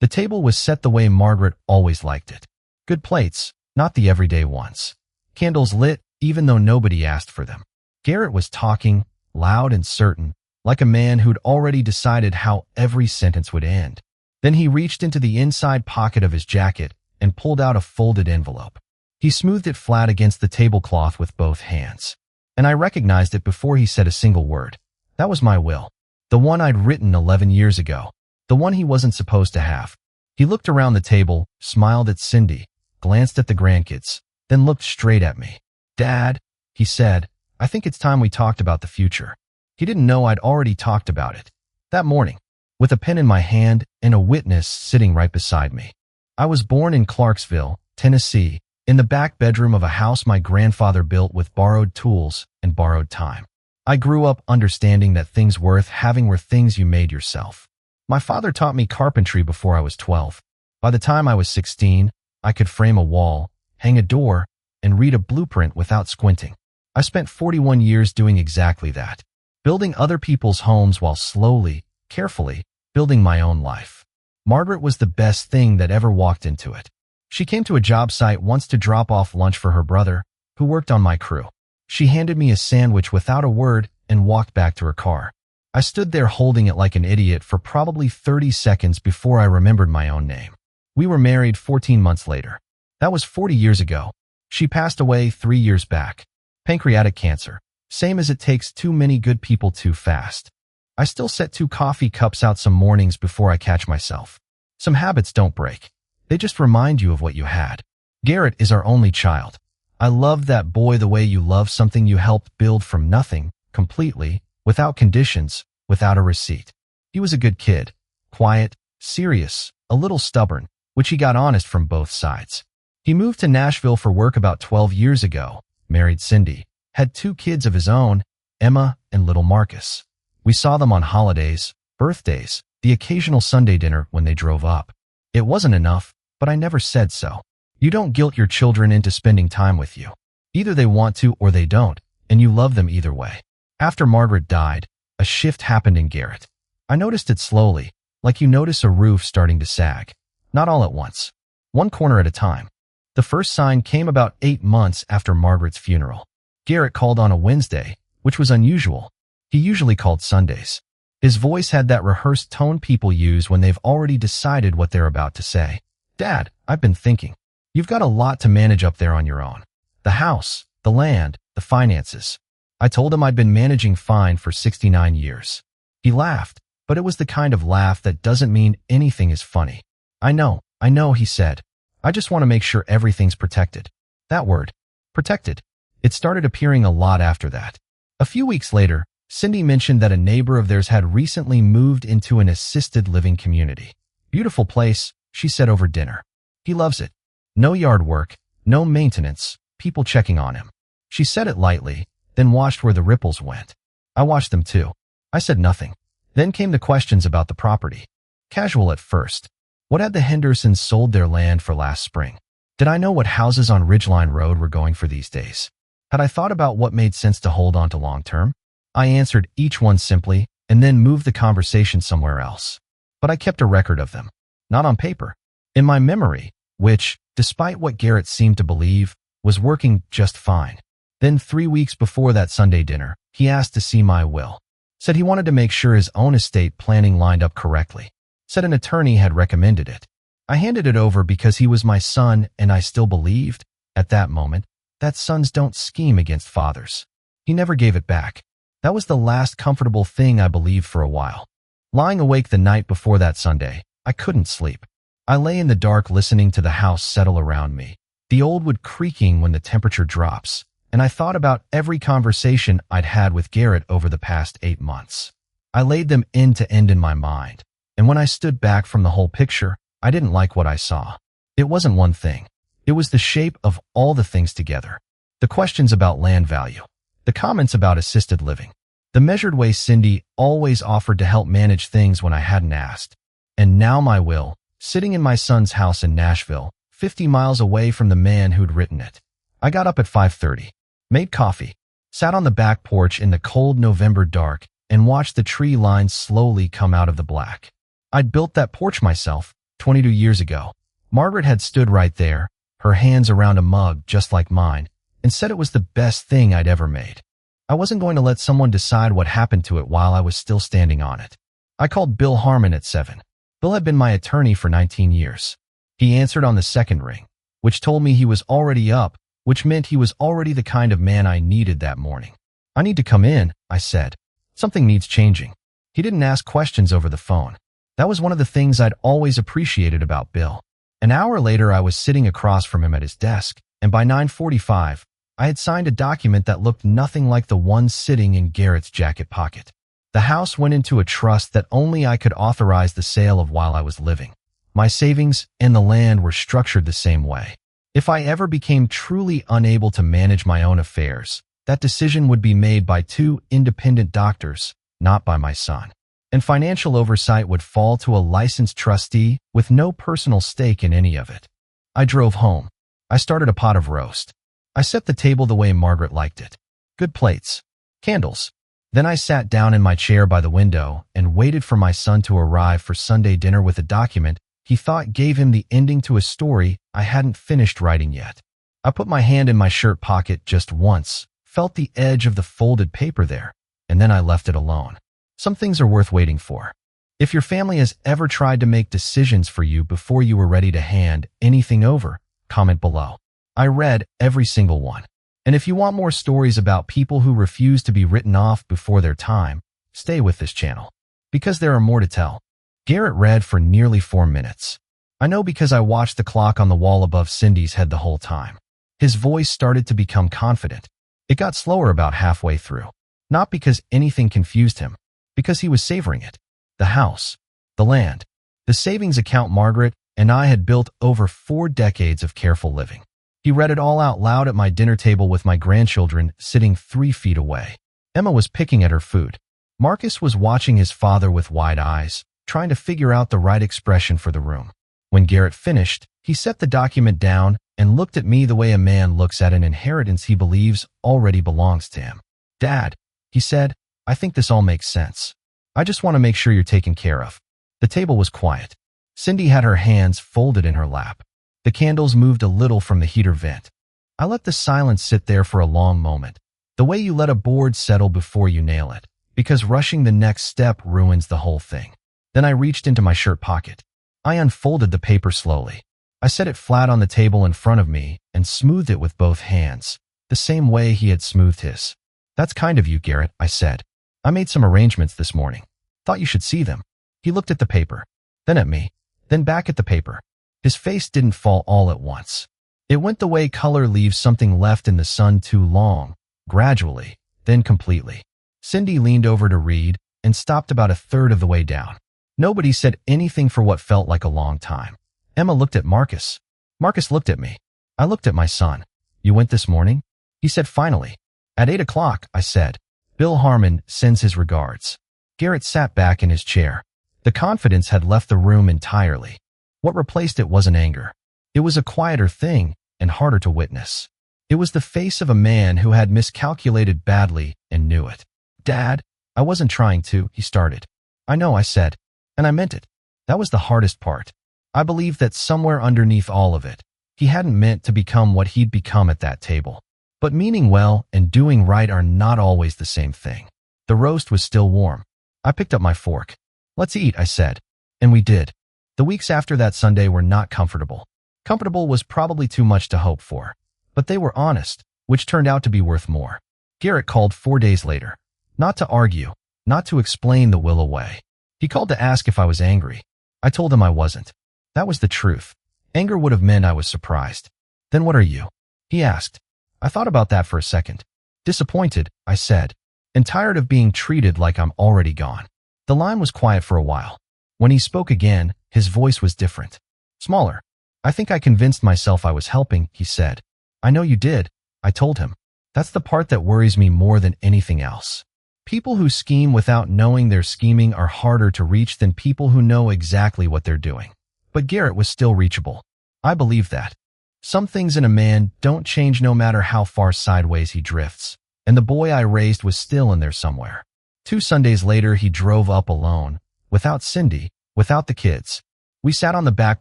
The table was set the way Margaret always liked it. Good plates, not the everyday ones. Candles lit, even though nobody asked for them. Garrett was talking, loud and certain, like a man who'd already decided how every sentence would end. Then he reached into the inside pocket of his jacket and pulled out a folded envelope. He smoothed it flat against the tablecloth with both hands. And I recognized it before he said a single word. That was my will. The one I'd written 11 years ago. The one he wasn't supposed to have. He looked around the table, smiled at Cindy, glanced at the grandkids, then looked straight at me. "Dad," he said, "I think it's time we talked about the future." He didn't know I'd already talked about it. That morning, with a pen in my hand and a witness sitting right beside me. I was born in Clarksville, Tennessee, in the back bedroom of a house my grandfather built with borrowed tools and borrowed time. I grew up understanding that things worth having were things you made yourself. My father taught me carpentry before I was 12. By the time I was 16, I could frame a wall, hang a door, and read a blueprint without squinting. I spent 41 years doing exactly that, building other people's homes while slowly, carefully, building my own life. Margaret was the best thing that ever walked into it. She came to a job site once to drop off lunch for her brother, who worked on my crew. She handed me a sandwich without a word and walked back to her car. I stood there holding it like an idiot for probably 30 seconds before I remembered my own name. We were married 14 months later. That was 40 years ago. She passed away 3 years back. Pancreatic cancer. Same as it takes too many good people too fast. I still set 2 coffee cups out some mornings before I catch myself. Some habits don't break. They just remind you of what you had. Garrett is our only child. I loved that boy the way you love something you helped build from nothing, completely, without conditions, without a receipt. He was a good kid. Quiet, serious, a little stubborn, which he got honest from both sides. He moved to Nashville for work about 12 years ago, married Cindy, had 2 kids of his own, Emma and little Marcus. We saw them on holidays, birthdays, the occasional Sunday dinner when they drove up. It wasn't enough, but I never said so. You don't guilt your children into spending time with you. Either they want to or they don't, and you love them either way. After Margaret died, a shift happened in Garrett. I noticed it slowly, like you notice a roof starting to sag. Not all at once. One corner at a time. The first sign came about 8 months after Margaret's funeral. Garrett called on a Wednesday, which was unusual. He usually called Sundays. His voice had that rehearsed tone people use when they've already decided what they're about to say. "Dad, I've been thinking. You've got a lot to manage up there on your own. The house, the land, the finances." I told him I'd been managing fine for 69 years. He laughed, but it was the kind of laugh that doesn't mean anything is funny. I know, he said. "I just want to make sure everything's protected." That word, protected. It started appearing a lot after that. A few weeks later, Cindy mentioned that a neighbor of theirs had recently moved into an assisted living community. "Beautiful place," she said over dinner. "He loves it. No yard work, no maintenance, people checking on him." She said it lightly, then watched where the ripples went. I watched them too. I said nothing. Then came the questions about the property. Casual at first. What had the Hendersons sold their land for last spring? Did I know what houses on Ridgeline Road were going for these days? Had I thought about what made sense to hold on to long term? I answered each one simply and then moved the conversation somewhere else. But I kept a record of them. Not on paper. In my memory, which, despite what Garrett seemed to believe, was working just fine. Then 3 weeks before that Sunday dinner, he asked to see my will. Said he wanted to make sure his own estate planning lined up correctly. Said an attorney had recommended it. I handed it over because he was my son and I still believed, at that moment, that sons don't scheme against fathers. He never gave it back. That was the last comfortable thing I believed for a while. Lying awake the night before that Sunday, I couldn't sleep. I lay in the dark listening to the house settle around me, the old wood creaking when the temperature drops, and I thought about every conversation I'd had with Garrett over the past 8 months. I laid them end to end in my mind, and when I stood back from the whole picture, I didn't like what I saw. It wasn't one thing. It was the shape of all the things together. The questions about land value, the comments about assisted living, the measured way Cindy always offered to help manage things when I hadn't asked, and now my will, sitting in my son's house in Nashville, 50 miles away from the man who'd written it. I got up at 5:30, made coffee, sat on the back porch in the cold November dark, and watched the tree lines slowly come out of the black. I'd built that porch myself, 22 years ago. Margaret had stood right there, her hands around a mug just like mine, and said it was the best thing I'd ever made. I wasn't going to let someone decide what happened to it while I was still standing on it. I called Bill Harmon at 7. Bill had been my attorney for 19 years. He answered on the second ring, which told me he was already up, which meant he was already the kind of man I needed that morning. "I need to come in," I said. "Something needs changing." He didn't ask questions over the phone. That was one of the things I'd always appreciated about Bill. An hour later, I was sitting across from him at his desk, and by 9:45, I had signed a document that looked nothing like the one sitting in Garrett's jacket pocket. The house went into a trust that only I could authorize the sale of while I was living. My savings and the land were structured the same way. If I ever became truly unable to manage my own affairs, that decision would be made by two independent doctors, not by my son. And financial oversight would fall to a licensed trustee with no personal stake in any of it. I drove home. I started a pot of roast. I set the table the way Margaret liked it. Good plates. Candles. Then I sat down in my chair by the window and waited for my son to arrive for Sunday dinner with a document he thought gave him the ending to a story I hadn't finished writing yet. I put my hand in my shirt pocket just once, felt the edge of the folded paper there, and then I left it alone. Some things are worth waiting for. If your family has ever tried to make decisions for you before you were ready to hand anything over, comment below. I read every single one. And if you want more stories about people who refuse to be written off before their time, stay with this channel. Because there are more to tell. Garrett read for nearly 4 minutes. I know because I watched the clock on the wall above Cindy's head the whole time. His voice started to become confident. It got slower about halfway through. Not because anything confused him, because he was savoring it. The house, the land, the savings account Margaret and I had built over 4 decades of careful living. He read it all out loud at my dinner table with my grandchildren sitting 3 feet away. Emma was picking at her food. Marcus was watching his father with wide eyes, trying to figure out the right expression for the room. When Garrett finished, he set the document down and looked at me the way a man looks at an inheritance he believes already belongs to him. "Dad," he said, "I think this all makes sense. I just want to make sure you're taken care of." The table was quiet. Cindy had her hands folded in her lap. The candles moved a little from the heater vent. I let the silence sit there for a long moment, the way you let a board settle before you nail it, because rushing the next step ruins the whole thing. Then I reached into my shirt pocket. I unfolded the paper slowly. I set it flat on the table in front of me and smoothed it with both hands, the same way he had smoothed his. "That's kind of you, Garrett," I said. "I made some arrangements this morning. Thought you should see them." He looked at the paper, then at me, then back at the paper. His face didn't fall all at once. It went the way color leaves something left in the sun too long, gradually, then completely. Cindy leaned over to read and stopped about a third of the way down. Nobody said anything for what felt like a long time. Emma looked at Marcus. Marcus looked at me. I looked at my son. "You went this morning?" He said finally. "At 8 o'clock, I said. "Bill Harmon sends his regards." Garrett sat back in his chair. The confidence had left the room entirely. What replaced it wasn't anger. It was a quieter thing and harder to witness. It was the face of a man who had miscalculated badly and knew it. "Dad, I wasn't trying to," he started. "I know," I said, "and I meant it. That was the hardest part. I believed that somewhere underneath all of it, he hadn't meant to become what he'd become at that table. But meaning well and doing right are not always the same thing." The roast was still warm. I picked up my fork. "Let's eat," I said. And we did. The weeks after that Sunday were not comfortable. Comfortable was probably too much to hope for. But they were honest, which turned out to be worth more. Garrett called 4 days later. Not to argue, not to explain the will away. He called to ask if I was angry. I told him I wasn't. That was the truth. Anger would have meant I was surprised. "Then what are you?" he asked. I thought about that for a second. "Disappointed," I said, "and tired of being treated like I'm already gone." The line was quiet for a while. When he spoke again, his voice was different. Smaller. "I think I convinced myself I was helping," he said. "I know you did," I told him. "That's the part that worries me more than anything else. People who scheme without knowing they're scheming are harder to reach than people who know exactly what they're doing." But Garrett was still reachable. I believe that. Some things in a man don't change no matter how far sideways he drifts, and the boy I raised was still in there somewhere. 2 Sundays later, he drove up alone, without Cindy, without the kids. We sat on the back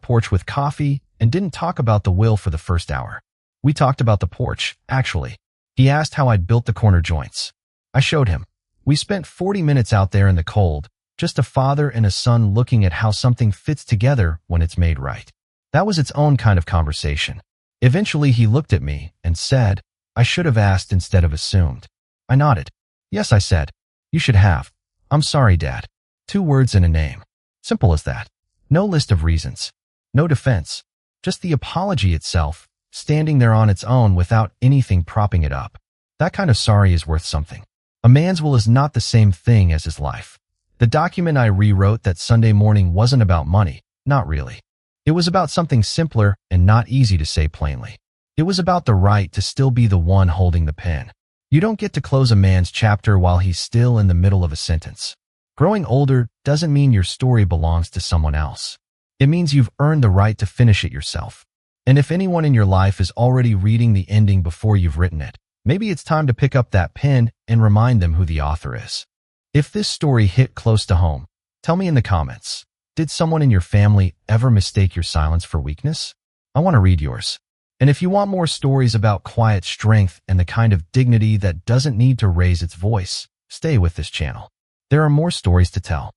porch with coffee and didn't talk about the will for the first hour. We talked about the porch, actually. He asked how I'd built the corner joints. I showed him. We spent 40 minutes out there in the cold, just a father and a son looking at how something fits together when it's made right. That was its own kind of conversation. Eventually he looked at me and said, "I should have asked instead of assumed." I nodded. "Yes," I said. "You should have. I'm sorry, Dad." 2 words and a name. Simple as that. No list of reasons. No defense. Just the apology itself, standing there on its own without anything propping it up. That kind of sorry is worth something. A man's will is not the same thing as his life. The document I rewrote that Sunday morning wasn't about money, not really. It was about something simpler and not easy to say plainly. It was about the right to still be the one holding the pen. You don't get to close a man's chapter while he's still in the middle of a sentence. Growing older doesn't mean your story belongs to someone else. It means you've earned the right to finish it yourself. And if anyone in your life is already reading the ending before you've written it, maybe it's time to pick up that pen and remind them who the author is. If this story hit close to home, tell me in the comments. Did someone in your family ever mistake your silence for weakness? I want to read yours. And if you want more stories about quiet strength and the kind of dignity that doesn't need to raise its voice, stay with this channel. There are more stories to tell.